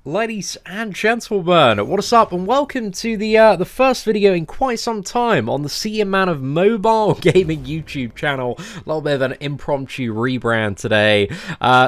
Ladies and gentlemen, what is up, and welcome to the first video in quite some time on the Seatin of Mobile Gaming YouTube channel. A little bit of an impromptu rebrand today.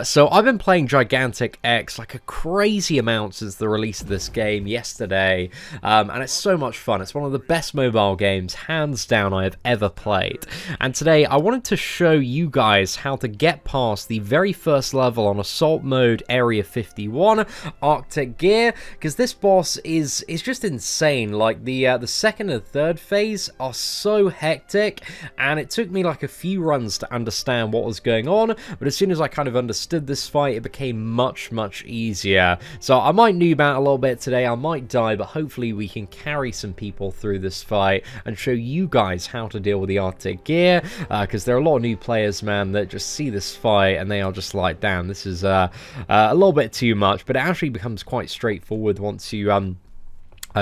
So I've been playing Gigantic X like a crazy amount since the release of this game yesterday, and it's so much fun. It's one of the best mobile games, hands down, I have ever played. And today I wanted to show you guys how to get past the very first level on Assault Mode Area 51, Artic Gear, because this boss is just insane. Like the second and third phase are so hectic, and it took me like a few runs to understand what was going on, but as soon as I kind of understood this fight, it became much easier. So I might noob out a little bit today, I might die, but hopefully we can carry some people through this fight and show you guys how to deal with the Artic Gear, because there are a lot of new players, man, that just see this fight and they are just like, damn, this is a little bit too much, but it actually becomes quite straightforward once you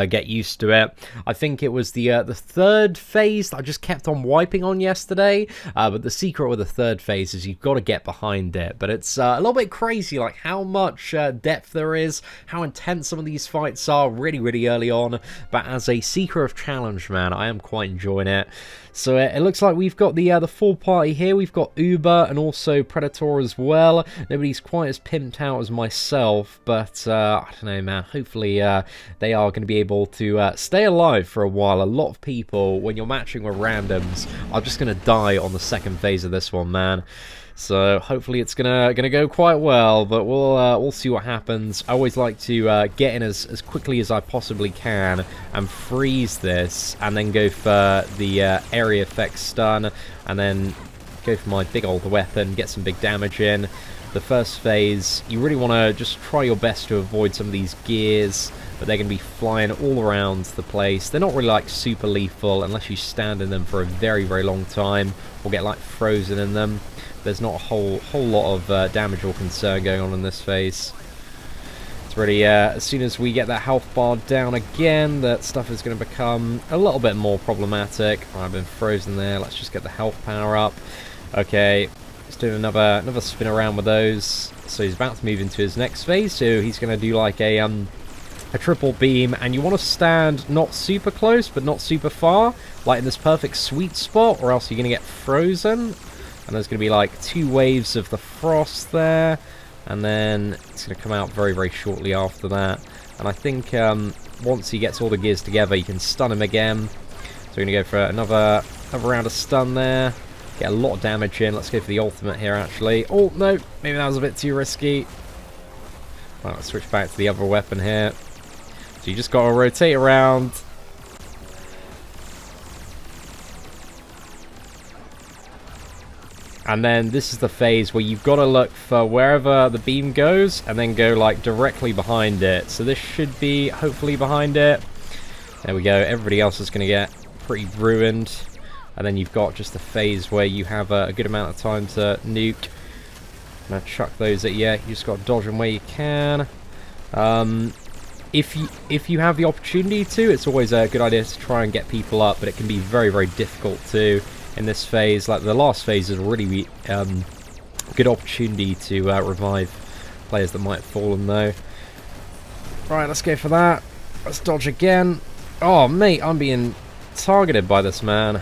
get used to it. I think it was the third phase that I just kept on wiping on yesterday, but the secret with the third phase is you've got to get behind it. But it's a little bit crazy, like how much depth there is, how intense some of these fights are really early on. But as a seeker of challenge, man, I am quite enjoying it. So it looks like we've got the full party here. We've got Uber and also Predator as well. Nobody's quite as pimped out as myself, but I don't know, man. Hopefully they are going to be able to stay alive for a while. A lot of people, when you're matching with randoms, are just going to die on the second phase of this one, man. So hopefully it's gonna go quite well, but we'll see what happens. I always like to get in as quickly as I possibly can and freeze this, and then go for the area effect stun, and then go for my big old weapon, get some big damage in. The first phase, you really want to just try your best to avoid some of these gears, but they're going to be flying all around the place. They're not really like super lethal unless you stand in them for a very long time, or get like frozen in them. There's not a whole lot of damage or concern going on in this phase. It's really, as soon as we get that health bar down again, that stuff is going to become a little bit more problematic. Right, I've been frozen there. Let's just get the health power up. Okay, let's do another spin around with those. So he's about to move into his next phase, so he's going to do like a triple beam, and you want to stand not super close, but not super far, like in this perfect sweet spot, or else you're going to get frozen. And there's going to be like 2 waves of the frost there, and then it's going to come out very shortly after that. And I think once he gets all the gears together, you can stun him again. So we're going to go for another round of stun there, get a lot of damage in. Let's go for the ultimate here, actually. Oh, no, maybe that was a bit too risky. Right, let's switch back to the other weapon here. So you just got to rotate around. And then this is the phase where you've got to look for wherever the beam goes and then go like directly behind it. So this should be hopefully behind it. There we go. Everybody else is going to get pretty ruined. And then you've got just the phase where you have a good amount of time to nuke. I'm going to chuck those at you. You just got to dodge them where you can. If you have the opportunity to, it's always a good idea to try and get people up, but it can be very difficult to. In this phase, like the last phase, is a really good opportunity to revive players that might have fallen though. Right, let's go for that. Let's dodge again. Oh mate, I'm being targeted by this man.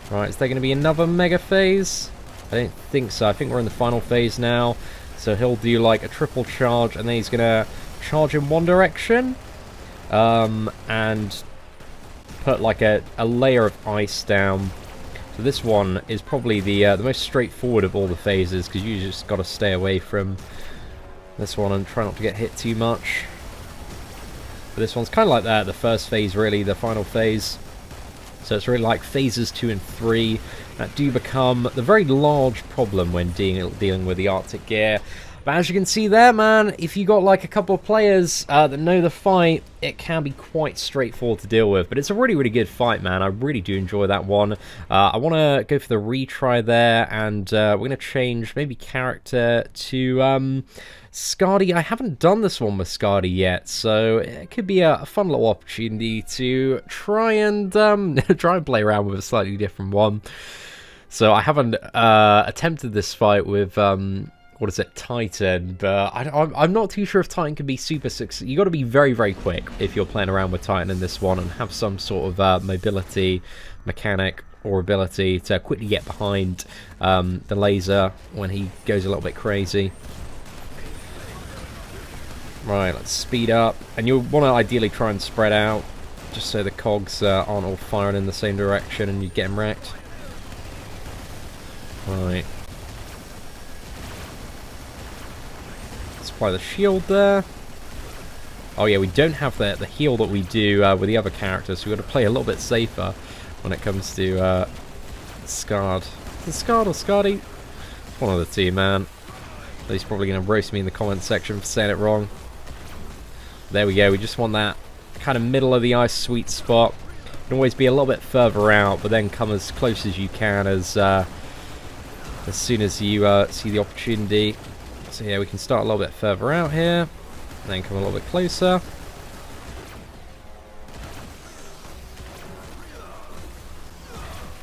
Right, is there going to be another mega phase? I don't think so. I think we're in the final phase now. So he'll do like a triple charge, and then he's going to charge in one direction, and put like a layer of ice down. So this one is probably the most straightforward of all the phases, because you just got to stay away from this one and try not to get hit too much. But this one's kind of like that, the first phase really, the final phase. So it's really like phases 2 and 3 that do become the very large problem when dealing with the Artic Gear. But as you can see there, man, if you got like a couple of players that know the fight, it can be quite straightforward to deal with. But it's a really good fight, man. I really do enjoy that one. I want to go for the retry there, and we're going to change maybe character to Skardy. I haven't done this one with Skardy yet, so it could be a fun little opportunity to try and play around with a slightly different one. So I haven't attempted this fight with what is it, Titan, but I'm not too sure if Titan can be super successful. You got to be very, very quick if you're playing around with Titan in this one and have some sort of mobility mechanic or ability to quickly get behind the laser when he goes a little bit crazy. Right, let's speed up, and you'll want to ideally try and spread out just so the cogs aren't all firing in the same direction and you get them wrecked. Right. Apply the shield there. Oh yeah, we don't have the heal that we do with the other characters, so we've got to play a little bit safer when it comes to Skardy. Is it Skardy or Skardy? One of the two, man. He's probably going to roast me in the comments section for saying it wrong. There we go, we just want that kind of middle of the ice sweet spot. You can always be a little bit further out, but then come as close as you can as soon as you see the opportunity. So yeah, we can start a little bit further out here, and then come a little bit closer.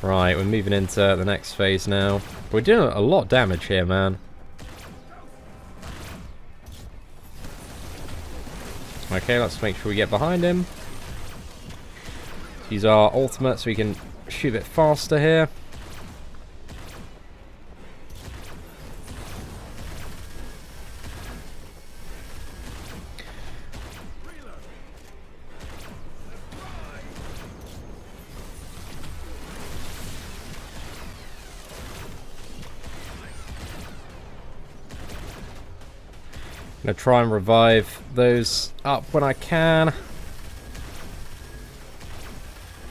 Right, we're moving into the next phase now. We're doing a lot of damage here, man. Okay, let's make sure we get behind him. Use our ultimate so we can shoot a bit faster here. I'm going to try and revive those up when I can.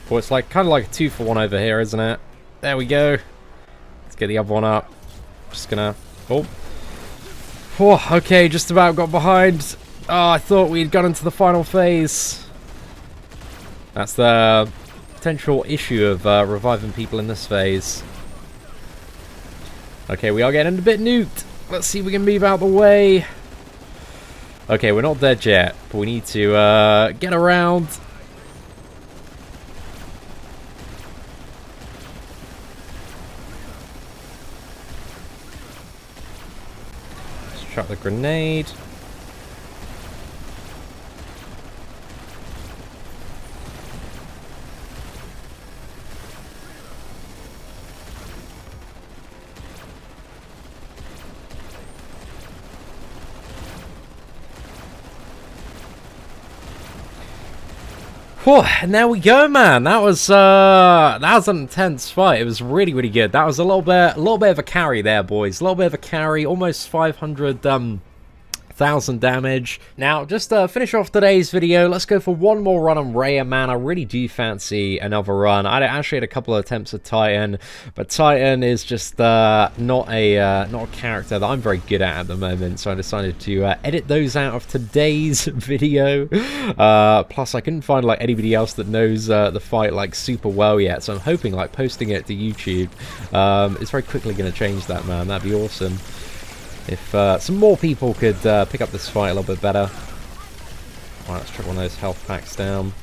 Well, it's like kind of like a 2-for-1 over here, isn't it? There we go. Let's get the other one up. Just gonna... Oh. Oh, okay, just about got behind. Oh, I thought we'd gone into the final phase. That's the potential issue of reviving people in this phase. Okay, we are getting a bit nuked. Let's see if we can move out the way. Okay, we're not dead yet, but we need to get around. Let's chuck the grenade. Whew, and there we go, man. That was an intense fight. It was really, really good. That was a little bit of a carry there, boys. A little bit of a carry, almost 500,000 damage. Now, just to finish off today's video, let's go for one more run on Rhea, man. I really do fancy another run. I actually had a couple of attempts at Titan, but Titan is just not a character that I'm very good at the moment, so I decided to edit those out of today's video. Plus, I couldn't find like anybody else that knows the fight like super well yet, so I'm hoping like posting it to YouTube is very quickly going to change that, man. That'd be awesome. If some more people could pick up this fight a little bit better. Alright, let's chuck one of those health packs down.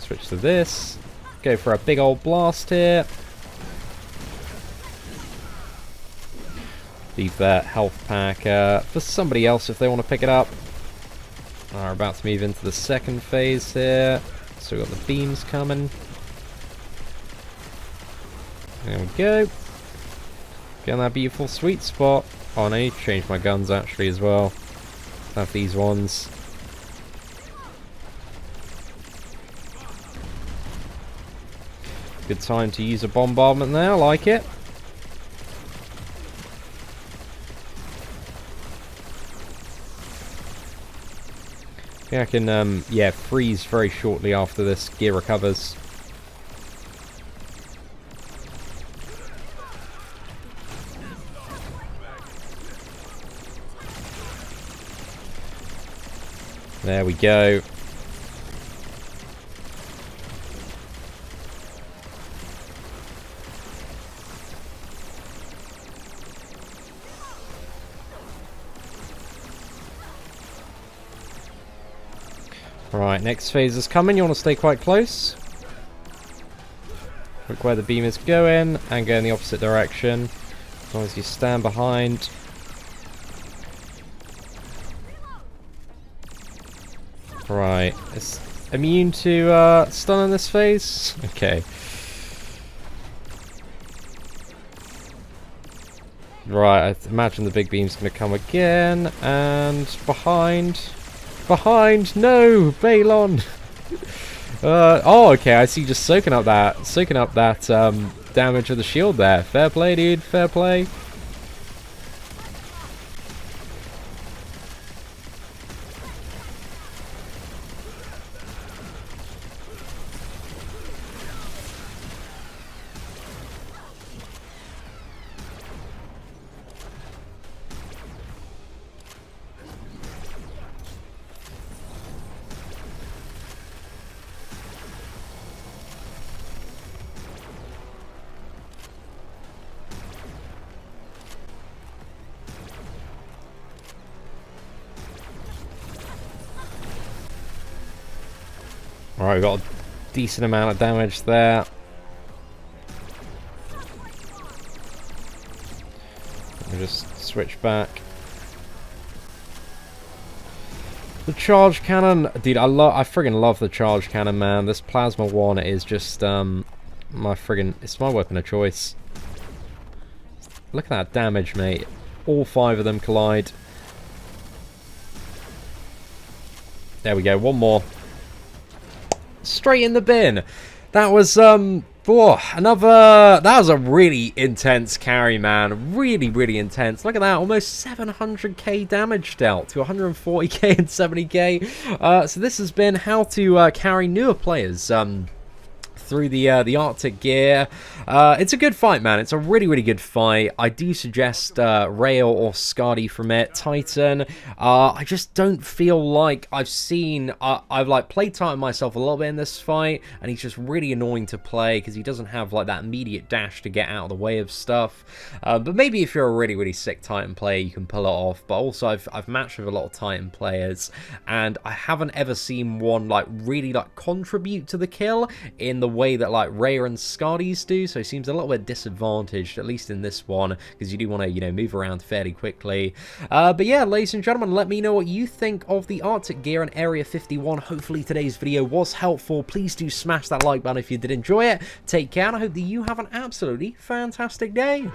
Switch to this. Go for a big old blast here. Leave that health pack for somebody else if they want to pick it up. We're about to move into the second phase here. So we've got the beams coming. There we go. Getting that beautiful sweet spot. Oh, and I need to change my guns actually as well. I have these ones. Good time to use a bombardment there, I like it. Yeah, I can yeah, freeze very shortly after this gear recovers. There we go. Right, next phase is coming. You want to stay quite close. Look where the beam is going and go in the opposite direction. As long as you stand behind Right. It's immune to stun in this phase? Okay. Right, I imagine the big beam's going to come again. And behind. Behind! No! Balon! Oh, okay, I see, just soaking up that damage of the shield there. Fair play, dude. Fair play. Alright, we got a decent amount of damage there. Let me just switch back. The charge cannon, dude, I friggin' love the charge cannon, man. This plasma one is just it's my weapon of choice. Look at that damage, mate. All 5 of them collide. There we go, one more. Straight in the bin. That was that was a really intense carry, man. Really intense. Look at that, almost 700k damage dealt to 140k and 70k. So this has been how to carry newer players through the Arctic gear. It's a good fight, man. It's a really good fight. I do suggest Rhea or Skardy from it. Titan, I just don't feel like I've seen... I've like played Titan myself a little bit in this fight, and he's just really annoying to play because he doesn't have like that immediate dash to get out of the way of stuff. But maybe if you're a really sick Titan player, you can pull it off. But also I've matched with a lot of Titan players, and I haven't ever seen one like really like contribute to the kill in the way that like Rhea and Skardy's do, so he seems a little bit disadvantaged, at least in this one, because you do want to, you know, move around fairly quickly. But yeah, ladies and gentlemen, let me know what you think of the Arctic gear in Area 51. Hopefully today's video was helpful. Please do smash that like button if you did enjoy it. Take care, and I hope that you have an absolutely fantastic day.